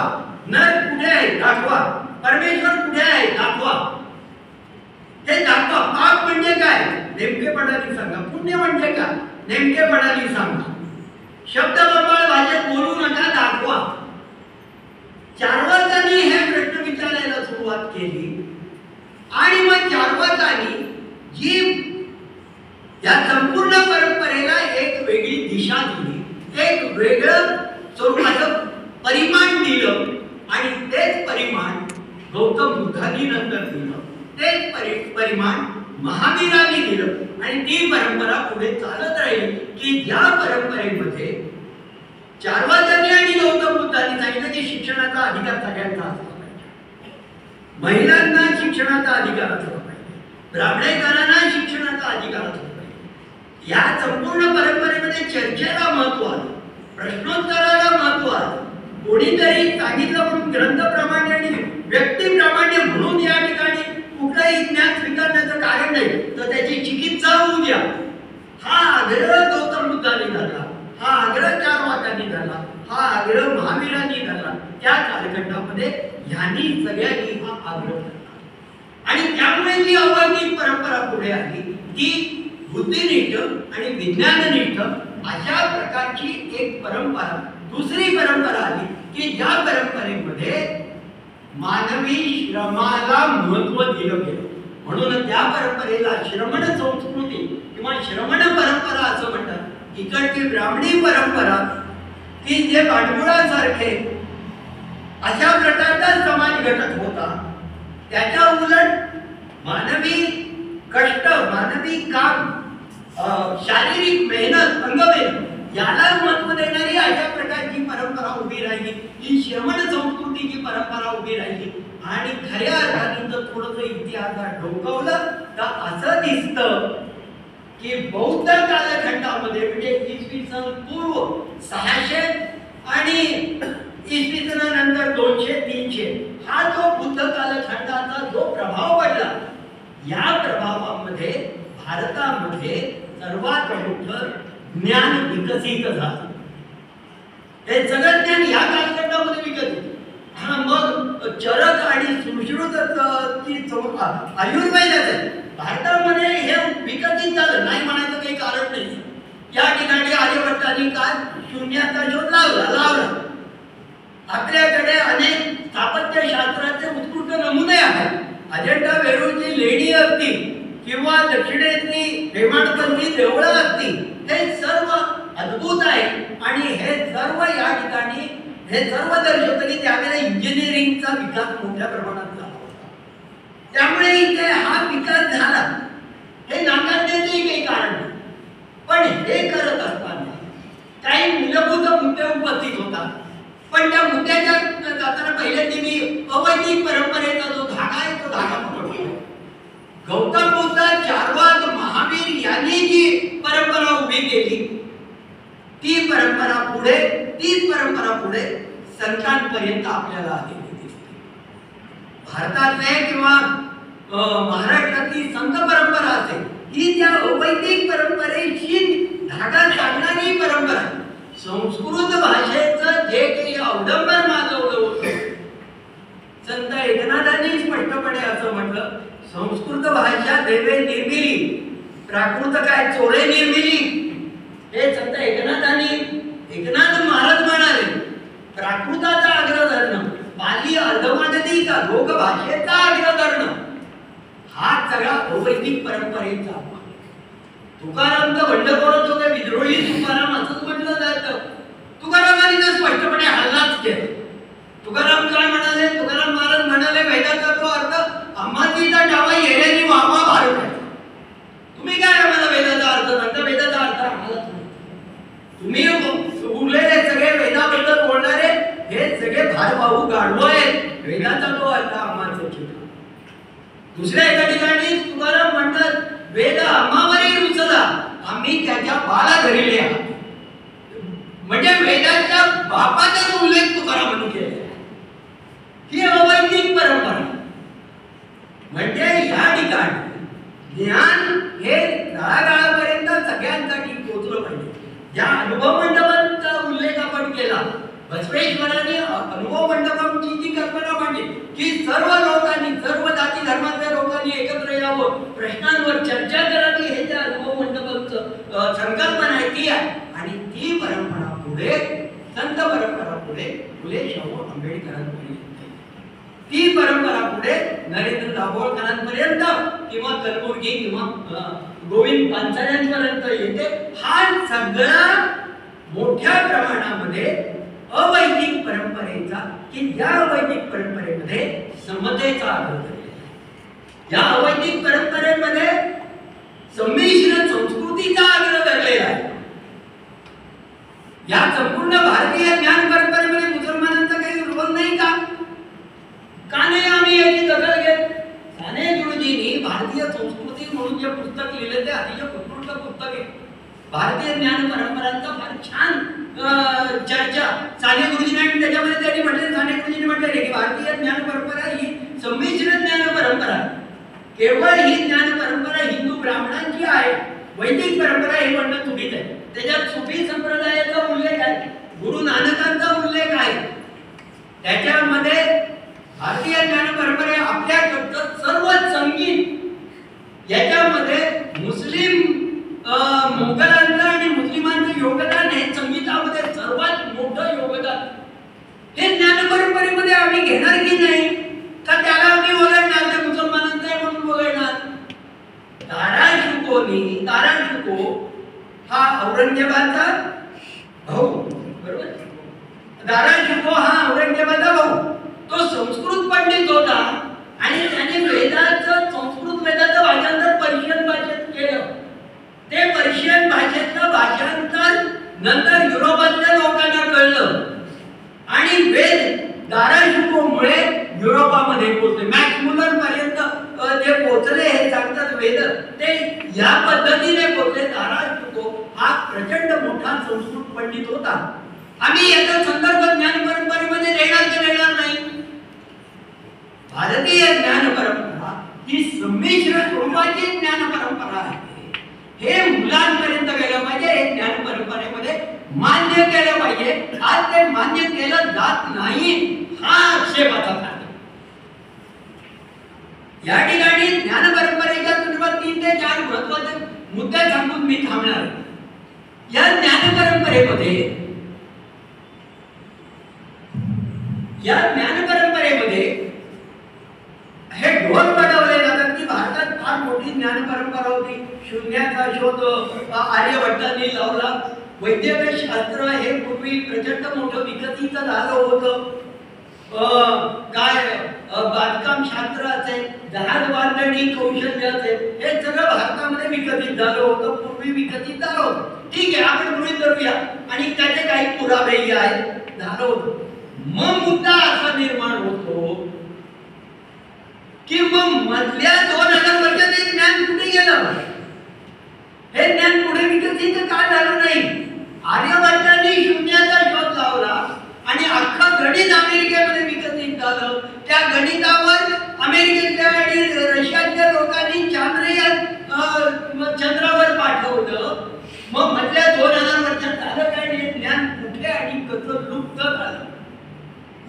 नरक कुठे आहे दाखवा, परमेश्वर कुठे आहे दाखवा, हे दाखवा. पाप म्हणजे काय नेमकेपणाने सांगा, पुण्य म्हणजे काय नेमकेपणाने सांगा, शब्दबंबाळ भाषेत बोलू नका दाखवा. चार्वाकांनी हे प्रश्न विचारायला सुरुवात केली आणि मग चार्वाकांनी जी या संपूर्ण परंपरेला एक वेगळी दिशा दिली, एक वेगळं स्वरूपाचं परिमाण दिलं आणि तेच परिमाण गौतम बुद्धांनी नंतर दिलं, तेच परिमाण महावीरांनी दिलं आणि ती परंपरा पुढे चालत राहील की ज्या परंपरेमध्ये चार्वाकांनी आणि गौतम बुद्धांनी सांगितलं की शिक्षणाचा अधिकार सगळ्यांचा असला पाहिजे, महिलांना शिक्षणाचा अधिकार असला पाहिजे, ब्राह्मणेतरांना शिक्षणाचा अधिकार असला पाहिजे, या संपूर्ण परंपरेमध्ये चर्चेला महत्व आहे, प्रश्नोत्तराला महत्व आहे. कोणीतरी सांगितलं म्हणून ग्रंथप्रमाणे आणि व्यक्तीप्रमाणे म्हणून या ठिकाणी कुठलंही ज्ञान स्वीकारण्याचं कारण नाही, तर त्याची चिकित्सा होऊ द्या. हा आग्रह गौतम बुद्धांनी धरला, हा आग्रह चारवाकांनी धरला, हा आग्रह महावीरांनी धरला. त्या कालखंडामध्ये ह्यांनी सगळ्यांनी हा आग्रह धरला आणि त्यामुळे जी अवैदिक परंपरा पुढे आली ती बुद्धिनिष्ठ आणि विज्ञाननिष्ठ अशा प्रकारची एक परंपरा, दुसरी परंपरा आली की ज्या परंपरेमध्ये मानवी श्रमाला महत्व दिलं गेलं. म्हणून त्या परंपरेला श्रमण संस्कृती किंवा श्रमण परंपरा असं म्हणतात. इकडची ब्राह्मणी परंपरा की जे पाठबुळासारखे अशा प्रकारचा समाज घटक होता, त्याच्या उलट मानवी कष्ट, मानवी काम, शारीरिक मेहनत, अंगमेहनत याला महत्व देणारी अशा प्रकारची परंपरा उभी राहिली. ही श्रमण संस्कृतीची परंपरा उभी राहिली. आणि खऱ्या अर्थाने जर थोडंसं इतिहासात डोकावलं तर असं दिसतं की बौद्ध कालखंडामध्ये म्हणजे इसवी सन पूर्व 600 आणि इसवी सनानंतर 200-300 हा जो बुद्ध कालखंडाचा जो प्रभाव पडला, या प्रभावामध्ये भारतामध्ये सर्वात मोठं ज्ञान विकसित झालं. हे सगळं ज्ञान या कालखंडामध्ये विकसित. हा मग चरक आणि सुश्रुत आयुर्वेदाचं भारतामध्ये हे विकसित झालं नाही म्हणायचं काही कारण नाही. या ठिकाणी आर्यभट्टांनी काय शून्याचा शोध लावला. आपल्याकडे अनेक स्थापत्यशास्त्राचे उत्कृष्ट नमुने आहेत. अजंठा वेरूळची लेणी असतील किंवा दक्षिणेतली हेमाडपंथी देवळं असतील, हे सर्व अद्भुत आहे. आणि हे सर्व या ठिकाणी हे सर्व दर्शवतं की त्यावेळेला इंजिनिअरिंगचा विकास मोठ्या प्रमाणात झाला होता. त्यामुळे इथे हा विकास झाला हे नाकारण्याचंही काही कारण नाही. पण हे करत असताना काही मूलभूत मुद्दे उपस्थित होतात. पण त्या मुद्द्याच्या जाताना पहिल्यांदा मी अवैदिक परंपरेचा जो धागा आहे तो धागा पकडतो. गौतम बुद्ध, चार्वाक, महावीर यांनी जी परंपरा उभी केली तीच परंपरा पुढे संतांपर्यंत आपल्याला आलेली दिसते. भारतातले किंवा महाराष्ट्रातली संत परंपरा असेल ही त्या अवैदिक परंपरेशी धागा काढणारी परंपरा आहे. संस्कृत भाषेचं जे काही अवलंबन मागवलं होतं, संत एकनाथांनी स्पष्टपणे असं म्हटलं, संस्कृत भाषा देवे निर्मिली, प्राकृत काय चोरे निर्मिली. हे संत एकनाथ महाराज म्हणाले. प्राकृताचा आग्रह धरणं, पाली अर्धमागधी का लोक भाषेचा आग्रह धरणं, हा सगळा अवैदिक परंपरेचा. तुकारामचं बंडखोरच होते, विद्रोही तुकाराम असंच म्हटलं जातं. तुकारामांनी तर स्पष्टपणे हल्लाच केला. तुकाराम काय म्हणाले? तुकाराम महाराज म्हणाले, वेदाचा तो अर्थ अम्माजीचा डावा येण्यानी वामा भारत आहे. तुम्ही काय आम्हाला वेदाचा अर्थ सांगता? वेदाचा अर्थ आम्हाला तुम्ही उरलेले सगळे वेदाबद्दल बोलणारे हे सगळे भारभाऊ गाढव आहेत. वेदाचा तो अर्थ आम्हाला चित्र. दुसऱ्या एका ठिकाणी तुकाराम म्हणतात, वेद आम्हावरही रुचला, आम्ही त्याच्या बाला धरिले आहात. म्हणजे वेदाच्या बापाचा उल्लेख तुकारामांनी केला. ही अवैदिक परंपरा. म्हणजे या ठिकाणी ज्ञान हे तळागाळापर्यंत सगळ्यांसाठी पोहोचलं पाहिजे. ज्या अनुभव मंडपांचा उल्लेख आपण केला, बसवेश्वरांनी अनुभव मंडपांची जी कल्पना मांडली की सर्व लोकांनी, सर्व जाती धर्मातल्या लोकांनी एकत्र यावं, प्रश्नांवर चर्चा करावी, हे त्या अनुभव मंडपांचं संकल्पना आहे ती आहे. आणि ती परंपरा पुढे, संत परंपरा पुढे फुले शाहू आंबेडकरांपर्यंत, ती परंपरा पुढे नरेंद्र दाभोळकरांपर्यंत किंवा कलबुर्गी किंवा गोविंद पानसऱ्यांपर्यंत येते. हा सगळा मोठ्या प्रमाणामध्ये अवैदिक परंपरेचा की या अवैदिक परंपरेमध्ये समतेचा आग्रह केला. या अवैदिक परंपरेमध्ये संमिश्र संस्कृतीचा आग्रह धरलेला आहे. या संपूर्ण भारतीय ज्ञान परंपरेमध्ये मुसलमानांचा काही रोल नाही का? का नाही आम्ही याची दखल घेत? साने गुरुजींनी भारतीय संस्कृती म्हणून जे पुस्तक लिहिले ते अतिशय उत्कृष्ट पुस्तक आहे. भारतीय ज्ञान परंपरांचा फार छान चर्चा साने गुरुजींनी, आणि त्याच्यामध्ये त्यांनी म्हटले, साने गुरुजींनी म्हटले की भारतीय ज्ञान परंपरा ही संमिश्र ज्ञान परंपरा, केवळ ही ज्ञान परंपरा हिंदू ब्राह्मणांची आहे, वैदिक परंपरा हे म्हणणं चुकीचं आहे. त्याच्यात सुफी संप्रदायाचा उल्लेख आहे, गुरु नानकांचा उल्लेख आहे. त्याच्यामध्ये भारतीय ज्ञान परंपरे आपल्याकडचं सर्व संगीत याच्यामध्ये मुस्लिम मोगलांचं आणि मुस्लिमांचं योगदान हे संगीतामध्ये सर्वात मोठं योगदान. हे ज्ञान परंपरेमध्ये आम्ही घेणार की नाही, का त्याला आम्ही वगळणार, ते मुसलमानांचं आहे म्हणून वगळणार. तारा शिको हा औरंगजेबाचा भाऊ, बरोबर. दारा शिको हा औरंगजेबाचा भाऊ, तो संस्कृत पंडित होता आणि त्याने संस्कृत वेदाचं भाषांतर पर्शियन भाषेत केलं. ते पर्शियन भाषेतलं भाषांतर नंतर युरोपातल्या लोकांना कळलं आणि वेद दाराशुकोमुळे युरोपामध्ये पोहोचले. मॅक्स मुलर पर्यंत जे पोहोचले हे सांगतात वेद, ते या पद्धतीने पोहोचले. दाराशुको हा प्रचंड मोठा संस्कृत पंडित होता. आम्ही याचा संदर्भ ज्ञान परंपरेमध्ये देणार नाही. भारतीय ज्ञान परंपरा ही संमिश्र स्वरूपाची ज्ञान परंपरा आहे. हे मुलांपर्यंत गेलं पाहिजे, हे ज्ञान परंपरेमध्ये मान्य केलं पाहिजे. आज ते मान्य केलं जात नाही, हा आक्षेपाचा भाग. या ठिकाणी ज्ञान परंपरेच्या संदर्भात 3 ते 4 महत्त्वाचे मुद्दे सांगून मी थांबणार. या ज्ञान परंपरेमध्ये हे ढोल बडवले जातात की भारतात फार मोठी ज्ञान परंपरा होती. शून्याचा शोध आर्यभट्टांनी लावला. वैद्यक शास्त्र हे पूर्वी प्रचंड मोठं विकसित झालं होतं. बांधकाम शास्त्र असेल, जहाज बांधणी कौशल्य असेल, हे सगळं भारतामध्ये विकसित झालं होतं, पूर्वी विकसित झालं होतं. ठीक आहे, आपण गृहीत धरूया आणि त्याचे काही पुरावेही आहेत, झालं होतं. मग मुद्दा असा निर्माण होतो की मग मधल्या 2000 वर्षात हे ज्ञान कुठे गेलं? हे ज्ञान पुढे विकसित का झालं नाही? आर्यभट्टांनी शून्याचा शोध लावला आणि अख्खं गणित अमेरिकेमध्ये विकसित झालं. त्या गणितावर अमेरिकेतल्या आणि रशियातल्या लोकांनी चांद्रयान चंद्रावर पाठवलं. मग मधल्या 2000 वर्षात झालं काय? हे ज्ञान कुठे आणि कसं लुप्त झालं?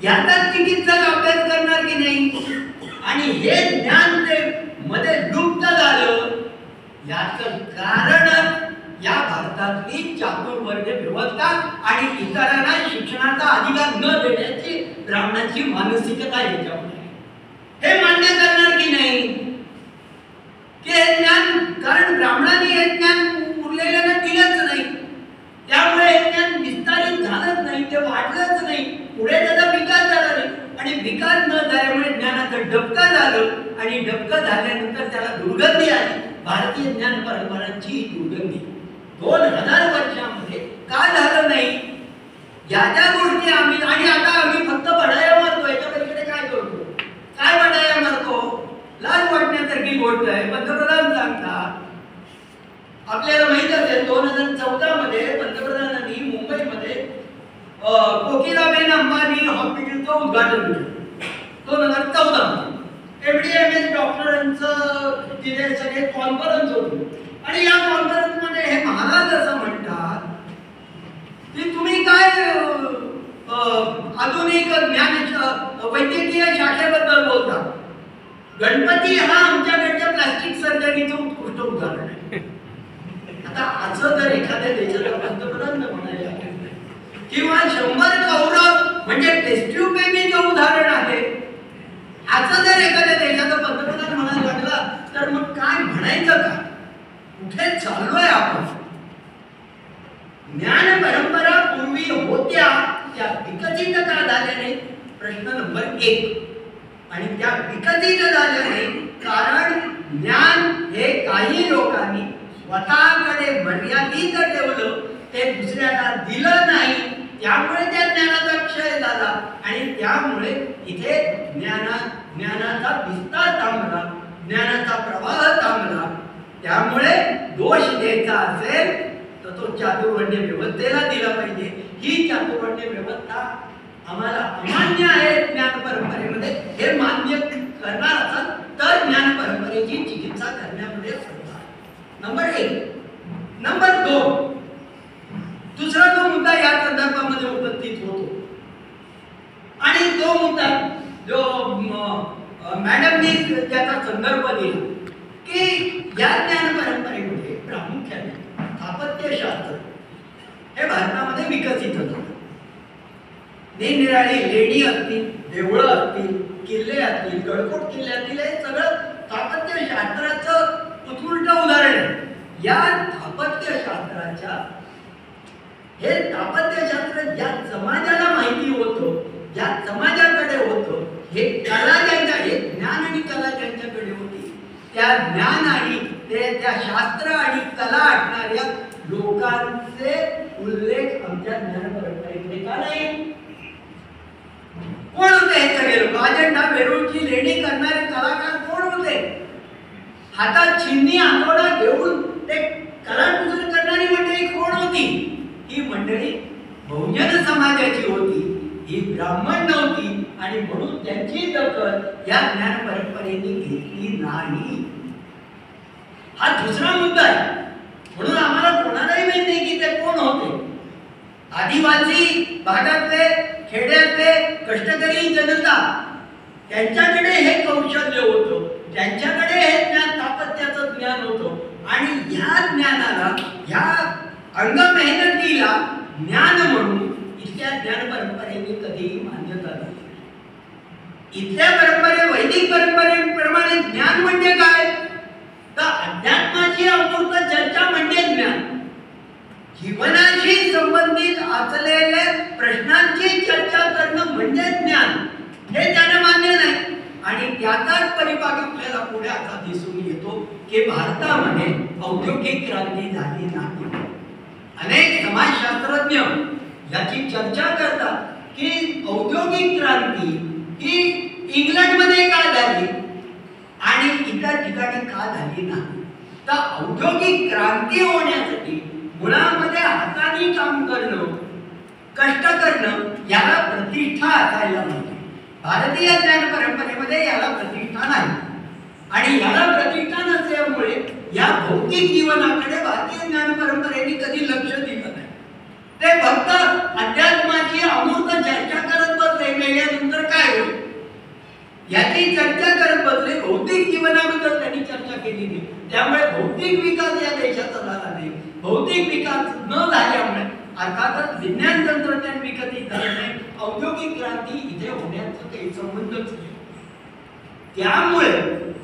याचा चिकित्सक अभ्यास करणार की नाही? आणि हे ज्ञान ते मध्ये लुप्त झालं, याचं कारण या भारतातली चातुर्वर्ण्य व्यवस्था आणि इतरांना शिक्षणाचा अधिकार न देण्याची ब्राह्मणांची मानसिकता याच्यामध्ये. हे मान्य करणार की नाही की हे ज्ञान, कारण ब्राह्मणांनी हे ज्ञान उरलेल्यांना दिलंच नाही, त्यामुळे हे ज्ञान विस्तारित झालंच नाही, ते वाढलंच नाही, पुढे त्याचा विकास झाला नाही. आणि विकास न झाल्यामुळे ज्ञानाचं डबकं झालं आणि डबकं झाल्यानंतर त्याला दुर्गंधी आली. भारतीय ज्ञान परंपरांची दुर्गंधी 2000 वर्षामध्ये का झालं नाही? ज्या गोष्टी आम्ही, आणि आता आम्ही फक्त बढाया मारतो, याच्या पलीकडे काय करतो? काय बढाया मारतो? लाज वाटण्यासारखी गोष्ट आहे. पंतप्रधान सांगतात, आपल्याला माहित असेल 2014 मध्ये पंतप्रधानांनी मुंबईमध्ये कोकिलाबेन अंबानी हॉस्पिटलचं उद्घाटन केलं. 2014 MD-MS डॉक्टरांचं तिथे सगळे कॉन्फरन्स होती आणि या कॉन्फरन्स मध्ये हे महाराज असं म्हणतात की तुम्ही काय आधुनिक ज्ञान वैद्यकीय शाखेबद्दल बोलता? गणपती हा आमच्याकडच्या प्लास्टिक सर्जरीचं उत्कृष्ट उदाहरण आहे. आता असं जर एखाद्या देशाला पंतप्रधान म्हणायला किंवा 100 कौरव म्हणजे टेस्ट ट्यूब बेबीचं उदाहरण आहे, असं जर एखाद्या देशाचा पंतप्रधान म्हणायला लागला तर मग काय म्हणायचं का? कुठे चाललोय आपण? ज्ञान परंपरा पूर्वी होत्या, त्या विकसित का झाल्या नाही? प्रश्न नंबर 1. आणि त्या विकसित झाल्या नाही कारण ज्ञान हे काही लोकांनी स्वतःकडे मर्यादित ठेवलं, ते दुसऱ्याला दिलं नाही, त्यामुळे त्या ज्ञानाचा क्षय झाला आणि त्यामुळे इथे ज्ञानाचा विस्तार थांबला, ज्ञानाचा प्रवाह थांबला. त्यामुळे दोष द्यायचा असेल तर तो चातुर्वर्ण्य व्यवस्थेला दिला पाहिजे. ही चातुर्वर्ण्य व्यवस्था आम्हाला अमान्य आहे ज्ञान परंपरेमध्ये. हे मान्य करणार असाल तर ज्ञान परंपरेची चिकित्सा करण्यामध्ये सुद्धा. नंबर 1. नंबर 2, दुसरा जो मुद्दा या संदर्भामध्ये उपस्थित होतो आणि तो मुद्दा जो मॅडमनी त्याचा संदर्भ दिला की या ज्ञान परंपरेमध्ये प्रामुख्याने स्थापत्यशास्त्र हे भारतामध्ये विकसित झालं. निरनिराळी लेणी असतील, देवळं असतील, किल्ले असतील, गडकोट किल्ल्यातील हे सगळं स्थापत्यशास्त्राचं उत्कृष्ट उदाहरण आहे. या स्थापत्यशास्त्राच्या हे स्थापत्यशास्त्र ज्या समाजाला माहिती होतं, ज्या समाजाकडे होतं, हे कला ज्यांच्या, हे ज्ञान आणि कला ज्यांच्याकडे होती, त्या ज्ञान आणि त्या शास्त्र आणि कला असणाऱ्या लोकांचे उल्लेख आमच्या ज्ञान परंपरेमध्ये का नाही? कोण होते हे सगळे लोक? अजंठा वेरूळची लेणी करणारे कलाकार कोण होते? हातात छिन्नी आठवडा घेऊन ते कलाकुसर करणारी मंडळी कोण होती? ही मंडळी बहुजन समाजाची होती, ही ब्राह्मण नव्हती आणि म्हणून त्यांची दखल या ज्ञान परंपरेने घेतली नाही. हा दुसरा मुद्दा आहे. म्हणून आम्हाला कोणालाही माहित नाही की ते कोण होते. आदिवासी भागातले, खेड्यातले कष्टकरी जनता, त्यांच्याकडे हे कौशल्य होतं, त्यांच्याकडे हे ज्ञान, स्थापत्याचं ज्ञान होतं आणि या ज्ञानाला, या अंग मेहनतीला ज्ञान म्हणून इथल्या ज्ञान परंपरेने कधीही मान्यता दिली. इथल्या परंपरे, वैदिक परंपरेप्रमाणे ज्ञान म्हणजे काय? तर अध्यात्माची अमूर्त चर्चा म्हणजे ज्ञान. जीवनाशी संबंधित असलेल्या प्रश्नांची चर्चा करणं म्हणजे ज्ञान. हे त्यांना मान्य नाही आणि त्याचाच परिपाक आपल्याला पुढे असा दिसून येतो की भारतामध्ये औद्योगिक क्रांती झाली नाही. अनेक समाजशास्त्रज्ञ याची चर्चा करतात की औद्योगिक क्रांती ही इंग्लंडमध्ये का झाली आणि इतर ठिकाणी का झाली नाही. तर औद्योगिक क्रांती होण्यासाठी मुळामध्ये हाताने काम करणं, कष्ट करणं, याला प्रतिष्ठा असायला पाहिजे. भारतीय ज्ञान परंपरेमध्ये याला प्रतिष्ठा नाही आणि याला प्रतिष्ठा नसल्यामुळे या भौतिक जीवनाकडे भारतीय ज्ञान परंपरेने कधी लक्ष दिलं नाही. ते फक्त अध्यात्माची अमूर्त चर्चा करत बसले. मेल्यानंतर काय होईल याची चर्चा करत बसले. भौतिक जीवनाबद्दल त्यांनी चर्चा केली नाही. त्यामुळे भौतिक विकास या देशाचा झाला नाही. भौतिक विकास न झाल्यामुळे अर्थातच विज्ञान तंत्रज्ञान विकसित झालं नाही. औद्योगिक क्रांती इथे होण्याचा काही संबंधच नाही. त्यामुळे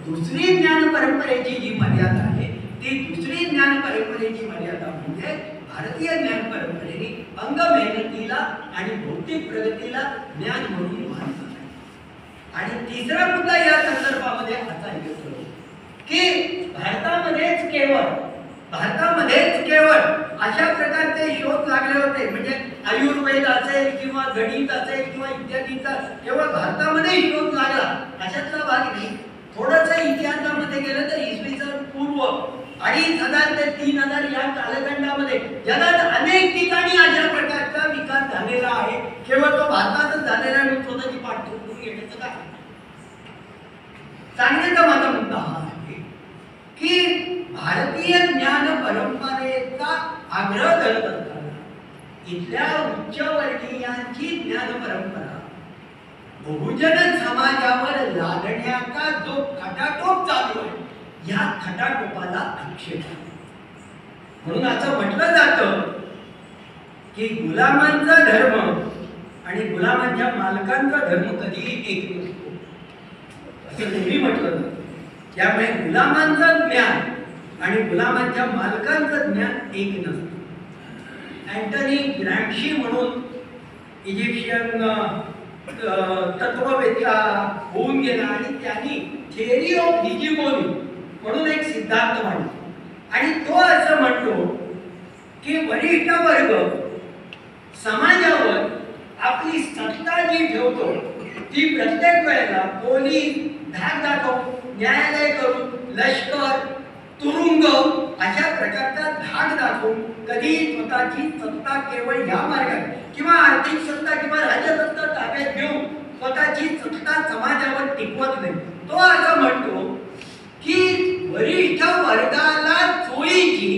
दुसरी ज्ञान परंपरेची जी मर्यादा आहे, ती दुसरी ज्ञान परंपरेची मर्यादा म्हणजे भारतीय ज्ञान परंपरेने अंग मेहनतीला आणि भौतिक प्रगतीला ज्ञान म्हणून मानलं. आणि तिसरा मुद्दा या संदर्भामध्ये असा येतो की भारतामध्येच केवळ अशा प्रकारचे शोध लागले होते. म्हणजे आयुर्वेद असेल किंवा गणित असेल किंवा इत्यादीचा केवळ भारतामध्ये शोध लागला अशातला भाग नाही. थोडंसं इतिहासामध्ये गेलं तर इसवी सन पूर्व 2500 ते 3000 या कालखंडामध्ये जगात अनेक ठिकाणी अशा प्रकारचा विकास झालेला आहे. केवळ तो भारतातच झालेला आहे. स्वतःची पाठ ठोकून घेण्याचं काय सांगण्याचा माझा मुद्दा हा आहे की भारतीय ज्ञान परंपरेचा आग्रह करत असताना इथल्या उच्चवर्गीयांची ज्ञान परंपरा बहुजन समाजावर लादण्याचा जो खटाटोप चालू आहे, या खटाटोपाला आक्षेप आहे. म्हणून असं म्हटलं जातं की गुलामांचा धर्म आणि गुलामांच्या मालकांचा धर्म कधीही एक नसतो, असं नेहमी म्हटलं जातं. त्यामुळे गुलामांचं ज्ञान आणि गुलामांच्या मालकांचं ज्ञान एक नसतं. अँटनी ग्रॅम्शी म्हणून इजिप्शियन तत्ववेत्ता होऊन गेला आणि त्यांनी थिअरी ऑफ हिजिमोनी म्हणून एक सिद्धांत मांडला आणि तो असं म्हणतो की वरिष्ठ वर्ग समाजावर आपली सत्ता जी ठेवतो ती प्रत्येक वेळेला पोलीस, धाक दाखव, न्यायालय करून, लष्कर, तुरुंग अशा प्रकारचा धाक दाखवून कधी स्वतःची सत्ता केवळ या मार्गाने किंवा आर्थिक सत्ता किंवा राजसत्ता ताब्यात घेऊन स्वतःची सत्ता समाजावर टिकवत नाही. तो असं म्हणतो की वरिष्ठ वर्गाला चोळीची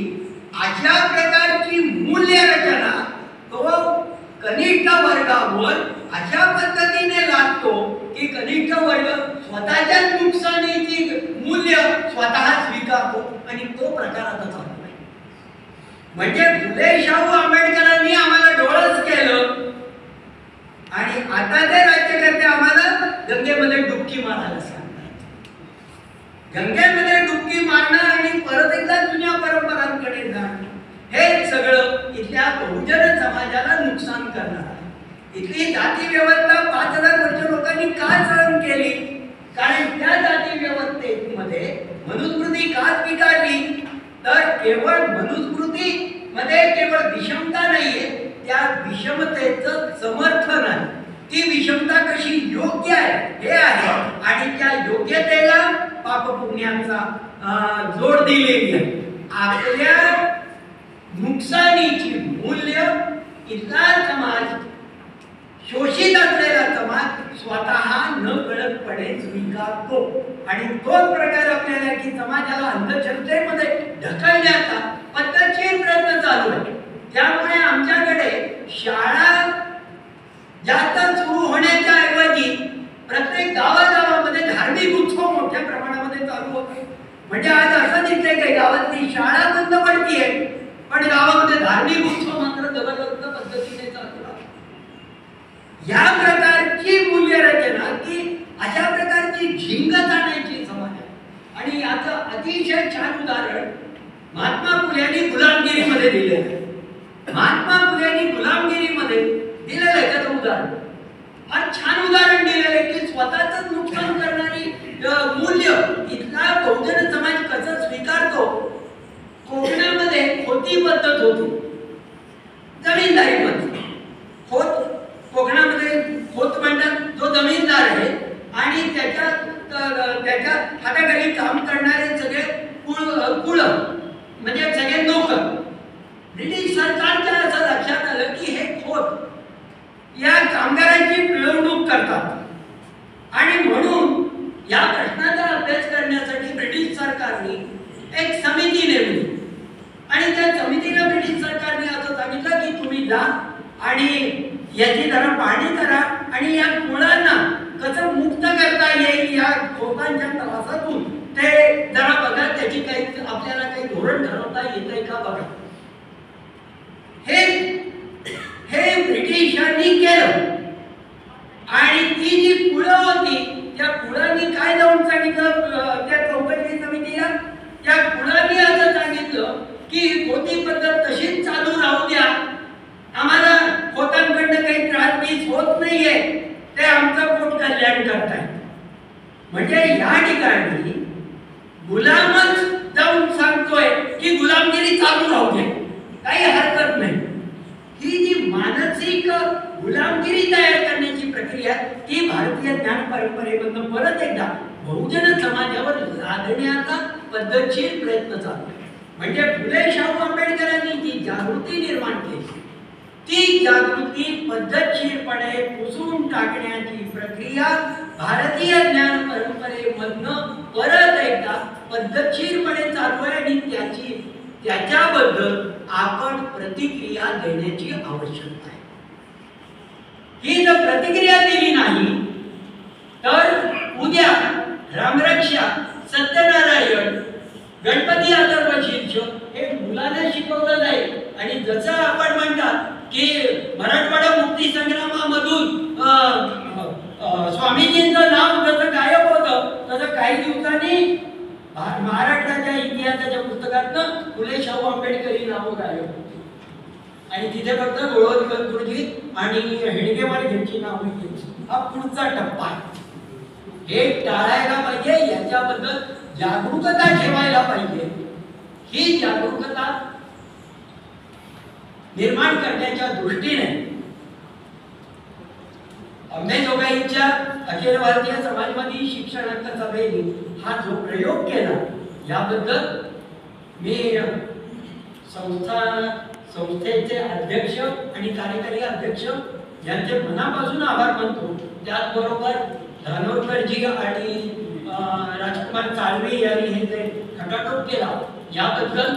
अशा प्रकारची मूल्य रचना तो कनिष्ठ वर्गावर अशा पद्धतीने लागतो की कनिष्ठ वर्ग स्वतःच्या नुकसानीची मूल्य स्वतः स्वीकारतो आणि तो प्रकार आता चालू आहे. म्हणजे फुले शाहू आंबेडकरांनी आम्हाला डोळस केलं आणि आता ते राज्यकर्ते आम्हाला गंगेमध्ये डुबकी मारायला सांगतात. गंगेमध्ये डुबकी मारणं आणि परत एकदा जुन्या परंपरांकडे जाणं हे सगळं इथल्या बहुजन समाजाला नुकसान करणार आहे. इथली जाती व्यवस्था 5000 वर्ष लोकांनी का सहन केली? कारण त्या जाती व्यवस्थेमध्ये मनुस्मृती का स्वीकारली? तर केवळ मनुस्मृती मध्ये केवळ विषमता नाहीये, त्या विषमतेचं समर्थन आहे. ती विषमता कशी योग्य आहे हे आहे आणि त्या योग्यतेला पापपुण्याचा जोड दिलेली आहे. आपल्या नुकसानीची मूल्य इथला समाज, शोषित असलेला समाज स्वतः न कळतपणे स्वीकारतो आणि तोच प्रकार आपल्याला की समाजाला अंधश्रद्धेमध्ये ढकलण्याचा पद्धतशीर प्रयत्न चालू आहे. त्यामुळे आमच्याकडे शाळा जास्त सुरू होण्याच्या ऐवजी प्रत्येक गावागावामध्ये धार्मिक उत्सव मोठ्या प्रमाणामध्ये चालू होतो. म्हणजे आज असं दिसतंय की गावातली शाळा बंद पडतीये पण गावामध्ये धार्मिक उत्सव मात्र जबरदस्त पद्धतीने चालू आहे. या प्रकारची मूल्य रचना की अशा प्रकारची झिंग जाण्याची समाज आहे. आणि याचं अतिशय छान उदाहरण महात्मा फुलेंनी गुलामगिरीमध्ये दिले आहे. महात्मा फुलेंनी गुलामगिरीमध्ये दिलेलं आहे त्याचं उदाहरण, फार छान उदाहरण दिलेलं आहे की स्वतःच नुकसान करणारी मूल्य इथला बहुजन समाज कसं स्वीकारतो. कोकणामध्ये खोती पद्धत होती, जमीनदारी पद्धत. खोत कोकणामध्ये खोत म्हणतात जो जमीनदार आहे आणि त्याच्या हाताखाली काम करणारे सगळे कुळ म्हणजे सगळे नोकर. ब्रिटिश सरकारच्या असं लक्षात आलं की हे खोत या कामगारांची पिळवणूक करतात आणि म्हणून या प्रश्नाचा अभ्यास करण्यासाठी ब्रिटिश सरकारने एक समिती नेमली आणि त्या समितीला ब्रिटिश सरकारने असं सांगितलं की तुम्ही जा आणि याची जरा पाहणी करा आणि या मुलांना कसं मुक्त करता येईल या खोतांच्या त्रासातून ते जरा बघा, त्याची काही आपल्याला काही धोरण ठरवता येतंय का बघा. हे ब्रिटिशांनी केलं आणि ती जी कुळं होती त्या कुळांनी काय जाऊन सांगितलं त्या चौकशी समितीला, त्या कुळांनी असं सांगितलं की खोती पद्धत तशीच चालू राहू द्या, आम्हाला खोतांकडनं काही त्रास होत नाहीये, ते आमचं पोट कल्याण करताय. म्हणजे या ठिकाणी गुलामच जाऊन सांगतोय की गुलामगिरी चालू राहू दे, काही हरकत नाही. ही जी मानसिक गुलामगिरी तयार करण्याची प्रक्रिया ती भारतीय ज्ञान परंपरेमधून परत एकदा बहुजन समाजावर लादण्याचा पद्धतशीर प्रयत्न चालू आहे. म्हणजे फुले शाहू आंबेडकरांनी जी जागृती निर्माण केली ती जागृती पद्धतशीरपणे पुसून टाकण्याची प्रक्रिया भारतीय ज्ञान परंपरेमधनं परत एकदा पद्धतशीरपणे चालू आहे आणि त्याच्याबद्दल आपण प्रतिक्रिया देण्याची आवश्यकता आहे. ही जर प्रतिक्रिया दिली नाही तर उद्या रामरक्षा, सत्यनारायण, गणपती अथर्व शीर्ष हे मुलांना शिकवलं जाईल आणि जसं आपण म्हणतात की मराठवाडा मुक्ती संग्रामामधून स्वामीजींचं नाव जसं गायब होतं तसं काही दिवसांनी महाराष्ट्राच्या इतिहासाच्या पुस्तकातनं फुले शाहू आंबेडकरी नाव गायब होती आणि तिथे फक्त गोळवलकर गुरुजी आणि हेडगेवार यांची नावं घ्यायची. हा पुढचा टप्पा आहे. हे टाळायला पाहिजे, याच्याबद्दल जागरूकता ठेवायला पाहिजे. ही जागरूकता निर्माण करण्याच्या दृष्टीने अंबेजोगाईच्या अखिल भारतीय समाजवादी शिक्षण हक्क सभेने हा जो प्रयोग केला याबद्दल मी संस्थेचे अध्यक्ष आणि कार्यकारी अध्यक्ष यांचे मनापासून आभार मानतो. त्याचबरोबर धानोरकरजी आणि राजकुमार चाळवे यांनी हे जे खटाटोप केला याबद्दल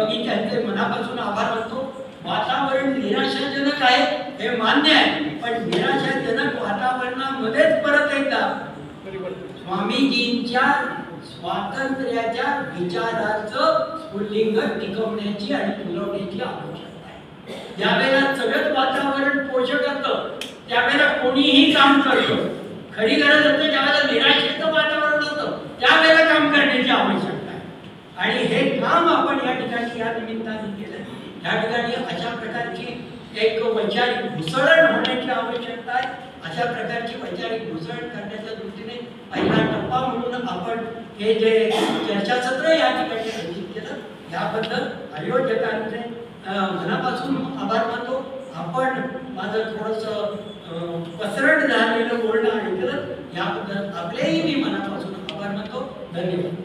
मी त्यांचे मनापासून आभार मानतो. वातावरण निराशाजनक आहे हे मान्य आहे, पण निराशाजनक वातावरणामध्येच परत एकदा स्वामीजींच्या स्वातंत्र्याच्या विचाराचं स्फुल्लिंग टिकवण्याची आणि फुलवण्याची आवश्यकता आहे. ज्यावेळेला सगळंच वातावरण पोषक असतं त्यावेळेला कोणीही काम करतं. खरी गरज असते ज्यावेळेला निराशेचं वातावरण असतं त्यावेळेला काम करण्याची आवश्यकता आहे. आणि हे काम आपण या ठिकाणी या निमित्ताने केलं. या ठिकाणी अशा प्रकारची एक वैचारिक घुसळण होण्याची आवश्यकता आहे. अशा प्रकारची वैचारिक घुसळण करण्याच्या दृष्टीने पहिला टप्पा म्हणून आपण हे जे चर्चासत्र या ठिकाणी आयोजित केलं याबद्दल आयोजकांचे मनापासून आभार मानतो. आपण माझं थोडंसं पसरट झालेलं बोलणं ऐकलं याबद्दल आपलेही मी मनापासून आभार मानतो. धन्यवाद.